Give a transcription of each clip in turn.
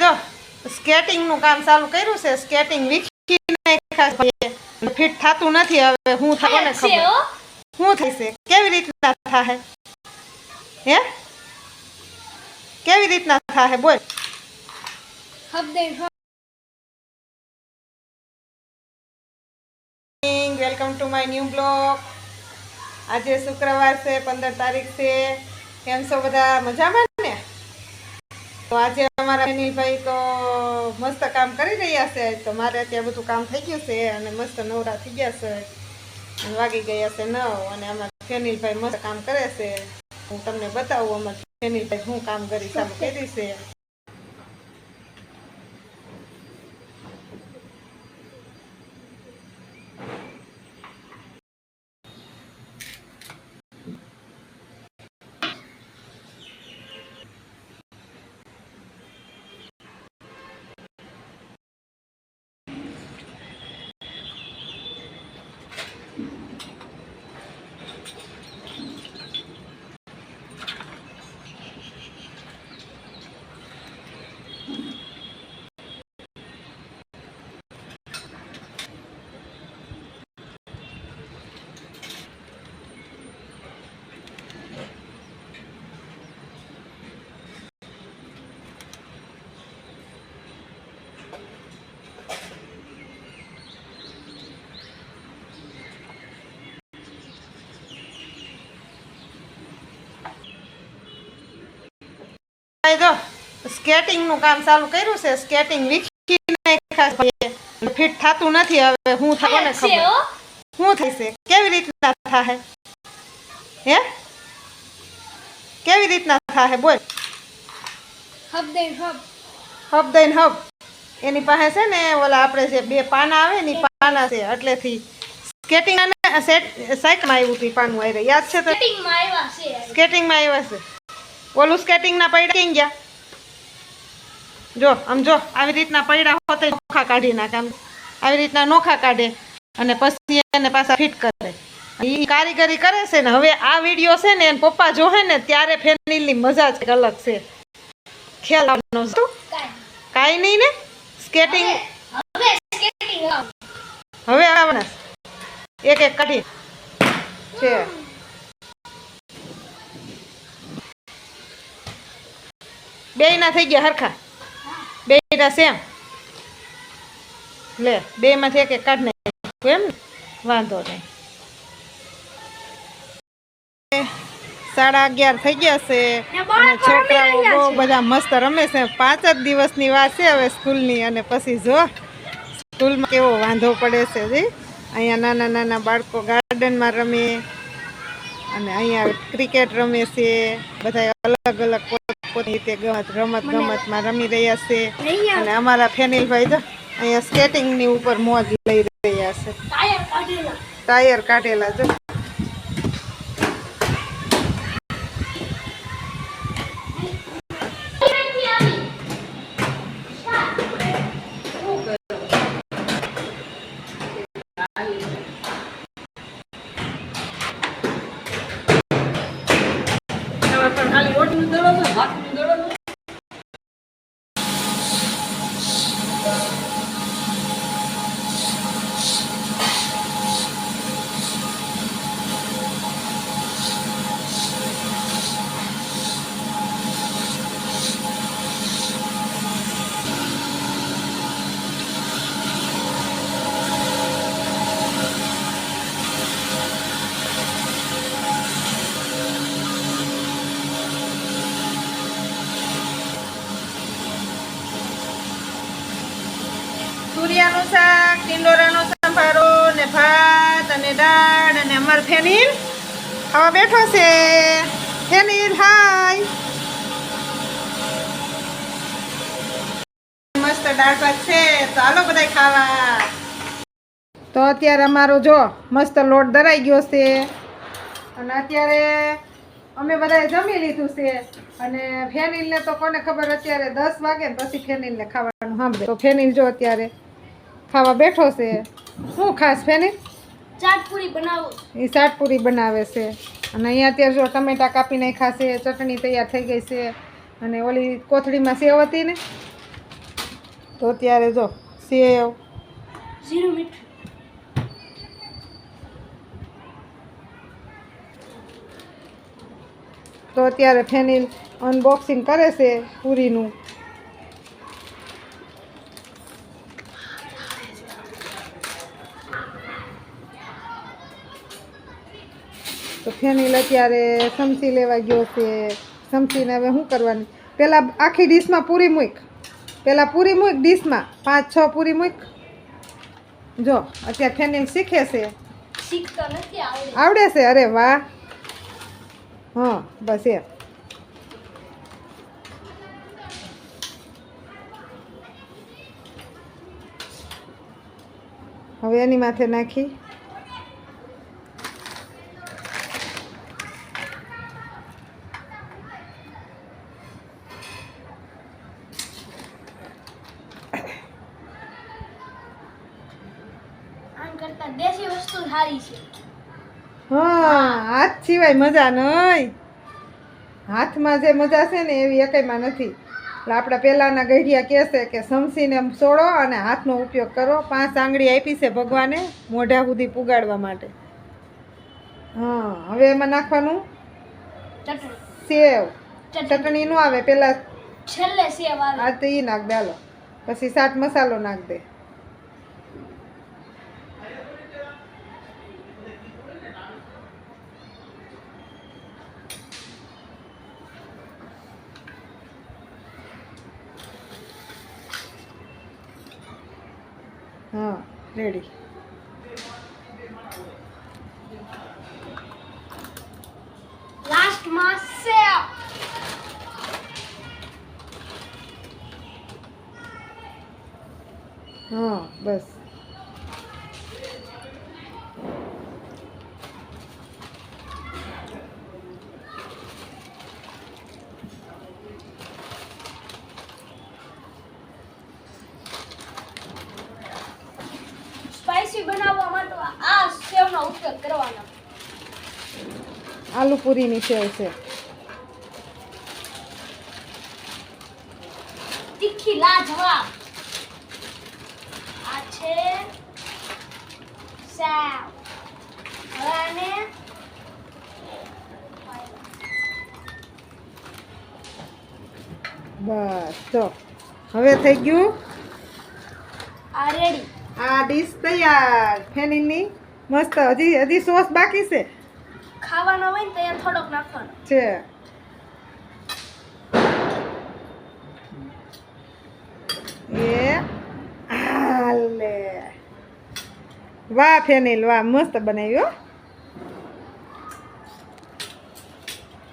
જો સ્કેટિંગનું કામ ચાલુ કર્યું છે. સ્કેટિંગ વીખીને ફિટ થતું નથી. હવે હું થતો ને ખબર શું થશે, કેવી રીતના થાય, હે કેવી રીતના થાય બોલ. Welcome to my new blog. આજે શુક્રવાર છે, 15 તારીખ છે. કેમ છો બધા, મજામાં ને? તો આજે અમારા અનિલભાઈ તો મસ્ત કામ કરી રહ્યા છે. તો મારે અત્યારે બધું કામ થઈ ગયું છે અને મસ્ત નવરા થઈ ગયા છે. વાગી ગયા છે 9 અને અમારા ફેનિલભાઈ મસ્ત કામ કરે છે. હું તમને બતાવું અમારા ફેનિલભાઈ શું કામ કરી ચાલુ કરી છે. જો સ્કેટિંગનું કામ ચાલુ કર્યું છે. સ્કેટિંગ વીખીને ફિટ થતું નથી. હવે હું થતો ને ખબર શું થશે, કેવી રીતના થાય, હે કેવી રીતના થાય બોલ. હબ દઈને હબ. એની પાસે છે ને ઓલા આપણે જે 2 પાના આવે ને પાના છે એટલેથી સ્કેટિંગ અને સાઈકમાં આવ્યું હતું પાનું આવી યાદ છે? સ્કેટિંગમાં આવ્યા છે. ઓલું સ્કેટિંગના પૈડા કેમ ગયા? જો આમ જો આવી રીતના પૈડા હોતે નોખા કાઢી નાખે. આમ આવી રીતના નોખા કાઢે અને પછી એને પાછા ફિટ કરે. એ કારીગરી કરે છે ને. હવે આ વિડીયો છે ને એને પપ્પા જોહે ને ત્યારે ફેનિલની મજા જ અલગ છે. ખ્યાલ આવવાનો કાંઈ નહીં ને. સ્કેટિંગ હવે આવવાના એક એક કાઢી છે. બેયના થઈ ગયા હરખા, બેયના સેમ. લે 2 માંથી એક એક કાઢ નાખ્યું એમ ને, વાંધો નહીં. 11:30 થઈ ગયા છે અને છોકરાઓ બહુ બધા મસ્ત રમે છે. 5 જ દિવસની વાત છે હવે સ્કૂલની. અને પછી જો સ્કૂલમાં કેવો વાંધો પડે છે. જી અહીંયા નાના નાના બાળકો ગાર્ડનમાં રમે અને અહીંયા ક્રિકેટ રમે છે. બધા અલગ અલગ રીતે રમતમાં રમી રહ્યા છે. અને અમારા ફેનિલભાઈ તો અહીંયા સ્કેટિંગની ઉપર મોજ લઈ રહ્યા છે. ટાયર કાઢેલા જો. ખાલી રોટનું દળો ને ભાતનું દળો ને. તુરિયાનું શાક, ટીંડોરાનો સંભારો ને ભાત અને દાળ. અને અમાર ફેનિલ ખાવા બેઠો છે. ફેનિલ હાય. મસ્ત દાળ ભાત છે. તો હાલો બધા ખાવા. તો અત્યારે અમારો જો મસ્ત લોટ દરાઈ ગયો છે અને અત્યારે અમે બધાએ જમી લીધું છે. અને ફેનિલને તો કોને ખબર અત્યારે 10 વાગે ને પછી ફેનિલને ખાવાનું સાંભળે. તો ફેનિલ જો અત્યારે ખાવા બેઠો છે. શું ખાસ ફેનિલ? ચાટપુરી બનાવો. એ ચાટપુરી બનાવે છે. અને અહીંયા અત્યારે જો ટમેટા કાપી નાખ્યા છે. ચટણી તૈયાર થઈ ગઈ છે. અને ઓલી કોથળીમાં સેવ હતી ને તો અત્યારે જો સેવ, જીરું મીઠું. તો અત્યારે ફેનિલ અનબોક્સિંગ કરે છે પૂરીનું. તો ફેનિલ અત્યારે સમસી લેવા ગયો છે. સમસીને હવે શું કરવાની, પહેલાં આખી ડીશમાં પૂરી મૂક, પહેલાં પૂરી મૂક ડીશમાં, 5-6 પૂરી મૂક. જો અત્યારે ફેનિલ શીખે છે. શીખતો નથી, આવડે. આવડે છે? અરે વાહ. હા બસ એ. હવે એની માથે નાખી આમ કરતા દેશી વસ્તુ સારી છે. હા, હાથ સિવાય મજા નહીં. હાથમાં જે મજા છે ને એવી એકયમાં નથી. એટલે આપણા પહેલાંના ગઢિયા કહેશે કે સમસીને સોળો અને હાથનો ઉપયોગ કરો. 5 આંગળી આપી છે ભગવાને મોઢા સુધી પુગાડવા માટે. હા, હવે એમાં નાખવાનું ચટણી. સેવ. ચટણી નો આવે, પહેલાં છેલ્લે સેવ આવે. આ તો એ નાખ દે હાલો. પછી ચાટ મસાલો નાખ દે. હા રેડી. લાસ્ટમાં સેવ. હા બસ. સ્પાઈસી બનાવવા માટે આ સેવનો ઉપયોગ કરવાનો. આલુ પૂરીની સેવ છે. તીખી લાજવાબ. આ છે સેવ. હવે આને બસ તો હવે થઈ ગયું. આ રેડી. આ ડીશ તૈયાર ફેનિલની મસ્ત. હજી સોસ બાકી છે. ખાવાનો હોય ને ત્યાં થોડોક નાખવાનો છે. એ હાલે. વાહ ફેનિલ વાહ, મસ્ત બનાવ્યો.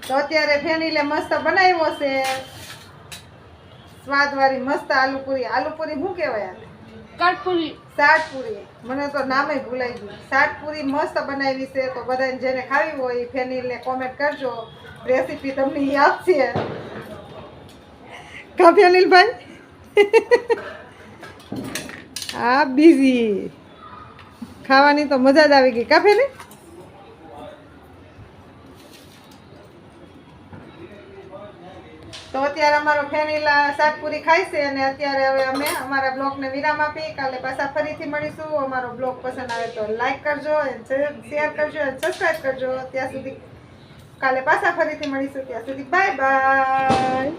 તો અત્યારે ફેનિલે મસ્ત બનાવ્યો છે સ્વાદવાળી મસ્ત આલુપુરી. આલુપુરી શું કહેવાય? કાટપુરી. સાટપુરી. મને તો નામે ભૂલાઈ ગયું. સાટપુરી મસ્ત બનાવી છે. તો બધાને જેને ખાવી હોય ફેનિલને કોમેન્ટ કરજો, રેસીપી તમને યાદ છે કા ફેનિલભાઈ? હા બીઝી ખાવાની તો મજા જ આવી ગઈ કા ફેનિલ? તો અત્યારે અમારો ફેનિલ શાકપુરી ખાય છે અને અત્યારે હવે અમે અમારા બ્લોગને વિરામ આપી. કાલે પાછા ફરીથી મળીશું. અમારો બ્લોગ પસંદ આવે તો લાઈક કરજો, શેર કરજો, સબસ્ક્રાઈબ કરજો. ત્યાં સુધી કાલે પાછા ફરીથી મળીશું. ત્યાં સુધી બાય બાય.